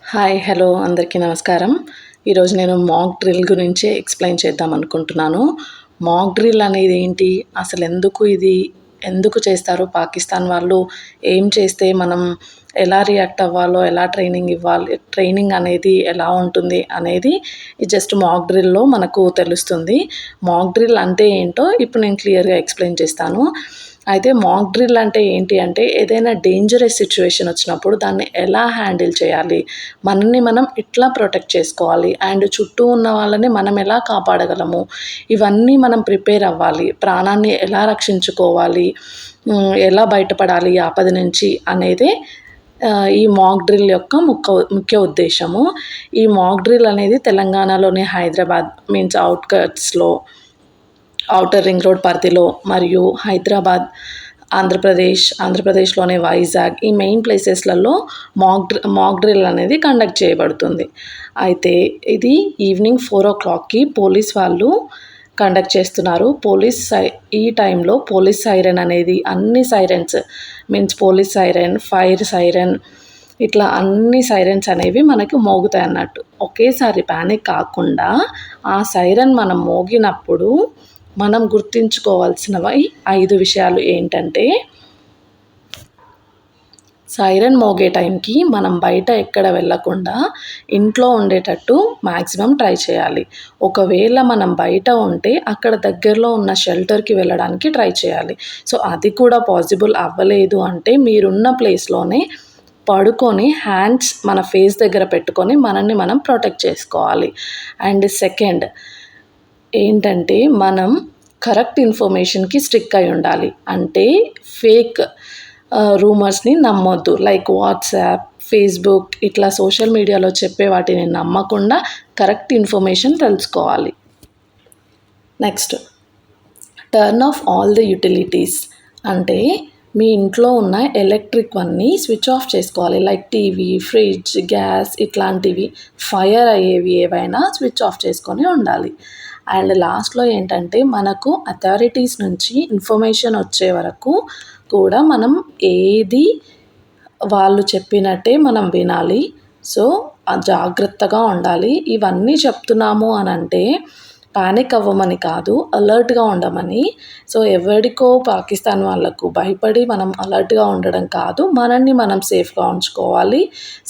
Hi hello అందరికీ నమస్కారం. ఈరోజు నేను మాక్ డ్రిల్ గురించి ఎక్స్ప్లెయిన్ చేద్దాం అనుకుంటున్నాను. మాక్ డ్రిల్ అనేది ఏంటి, అసలు ఎందుకు చేస్తారు, పాకిస్తాన్ వాళ్ళు ఏం చేస్తే మనం ఎలా రియాక్ట్ అవ్వాలో, ఎలా ట్రైనింగ్ ఇవ్వాలి, ట్రైనింగ్ అనేది ఎలా ఉంటుంది అనేది ఈ జస్ట్ మాక్ డ్రిల్‌లో మనకు తెలుస్తుంది. మాక్ డ్రిల్ అంటే ఏంటో ఇప్పుడు నేను క్లియర్‌గా ఎక్స్ప్లెయిన్ చేస్తాను. అయితే మాక్ డ్రిల్ అంటే ఏంటి అంటే, ఏదైనా డేంజరస్ సిట్యుయేషన్ వచ్చినప్పుడు దాన్ని ఎలా హ్యాండిల్ చేయాలి, మనల్ని మనం ఎట్లా ప్రొటెక్ట్ చేసుకోవాలి అండ్ చుట్టూ ఉన్న వాళ్ళని మనం ఎలా కాపాడగలము, ఇవన్నీ మనం ప్రిపేర్ అవ్వాలి. ప్రాణాన్ని ఎలా రక్షించుకోవాలి, ఎలా బయటపడాలి ఈ ఆపద నుంచి అనేదే ఈ మాక్ డ్రిల్ యొక్క ముఖ్య ఉద్దేశము. ఈ మాక్ డ్రిల్ అనేది తెలంగాణలోని హైదరాబాద్ మీన్స్ ఔట్‌కట్స్‌లో, ఔటర్ రింగ్ రోడ్ పరిధిలో మరియు హైదరాబాద్, ఆంధ్రప్రదేశ్‌లోని వైజాగ్ ఈ మెయిన్ ప్లేసెస్‌లలో మాక్ డ్రిల్ అనేది కండక్ట్ చేయబడుతుంది. అయితే ఇది ఈవినింగ్ 4:00కి పోలీస్ వాళ్ళు కండక్ట్ చేస్తున్నారు. ఈ టైంలో పోలీస్ సైరన్ అనేది అన్ని sirens means police siren, fire siren ఇట్లా అన్ని సైరన్స్ అనేవి మనకు మోగుతాయన్నట్టు. ఒకేసారి ప్యానిక్ కాకుండా ఆ సైరన్ మనం మోగినప్పుడు మనం గుర్తుంచుకోవాల్సినవి 5 విషయాలు ఏంటంటే, సైరన్ మోగే టైంకి మనం బయట ఎక్కడ వెళ్ళకుండా ఇంట్లో ఉండేటట్టు మ్యాక్సిమం ట్రై చేయాలి. ఒకవేళ మనం బయట ఉంటే అక్కడ దగ్గరలో ఉన్న షెల్టర్‌కి వెళ్ళడానికి ట్రై చేయాలి. సో అది కూడా పాసిబుల్ అవ్వలేదు అంటే మీరున్న ప్లేస్‌లోనే పడుకొని హ్యాండ్స్ మన ఫేస్ దగ్గర పెట్టుకొని మనల్ని మనం ప్రొటెక్ట్ చేసుకోవాలి. అండ్ సెకండ్ ఏంటంటే, మనం కరెక్ట్ ఇన్ఫర్మేషన్‌కి స్టిక్ అయి ఉండాలి. అంటే ఫేక్ రూమర్స్‌ని నమ్మొద్దు. లైక్ వాట్సాప్, ఫేస్‌బుక్ ఇట్లా సోషల్ మీడియాలో చెప్పే వాటిని నమ్మకుండా కరెక్ట్ ఇన్ఫర్మేషన్ తెలుసుకోవాలి. Next, turn off all the utilities అంటే మీ ఇంట్లో ఉన్న ఎలక్ట్రిక్‌వన్నీ స్విచ్ ఆఫ్ చేసుకోవాలి. లైక్ టీవీ, ఫ్రిడ్జ్, గ్యాస్ ఇట్లాంటివి ఫైర్ అయ్యేవి ఏవైనా స్విచ్ ఆఫ్ చేసుకొని ఉండాలి. అండ్ లాస్ట్‌లో ఏంటంటే, మనకు అథారిటీస్ నుంచి ఇన్ఫర్మేషన్ వచ్చే వరకు కూడా మనం ఏది వాళ్ళు చెప్పినట్టే మనం వినాలి. సో జాగ్రత్తగా ఉండాలి. ఇవన్నీ చెప్తున్నాము అనంటే పానిక్ అవ్వమని కాదు, అలర్ట్‌గా ఉండమని. సో ఎవడికో పాకిస్తాన్ వాళ్ళకు భయపడి మనం అలర్ట్‌గా ఉండడం కాదు, మనల్ని మనం సేఫ్‌గా ఉంచుకోవాలి.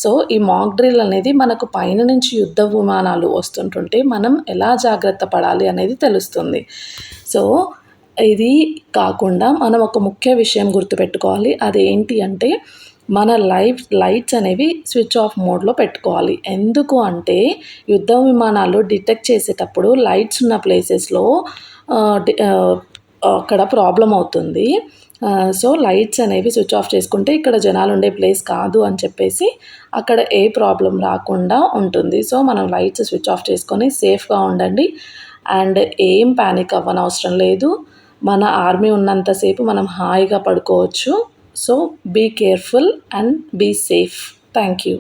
సో ఈ మాక్ డ్రిల్ అనేది మనకు పైన నుంచి యుద్ధ విమానాలు వస్తుంటుంటే మనం ఎలా జాగ్రత్త పడాలి అనేది తెలుస్తుంది. సో ఇది కాకుండా మనం ఒక ముఖ్య విషయం గుర్తుపెట్టుకోవాలి. అదేంటి అంటే, మన లైట్స్ అనేవి స్విచ్ ఆఫ్ మోడ్‌లో పెట్టుకోవాలి. ఎందుకు అంటే, యుద్ధ విమానాలు డిటెక్ట్ చేసేటప్పుడు లైట్స్ ఉన్న ప్లేసెస్‌లో అక్కడ ప్రాబ్లమ్ అవుతుంది. సో లైట్స్ అనేవి స్విచ్ ఆఫ్ చేసుకుంటే ఇక్కడ జనాలు ఉండే ప్లేస్ కాదు అని చెప్పేసి అక్కడ ఏ ప్రాబ్లమ్ రాకుండా ఉంటుంది. సో మనం లైట్స్ స్విచ్ ఆఫ్ చేసుకొని సేఫ్‌గా ఉండండి. అండ్ ఏం పానిక్ అవ్వనవసరం లేదు. మన ఆర్మీ ఉన్నంత సేపు మనం హాయిగా పడుకోవచ్చు. So be careful and be safe. Thank you.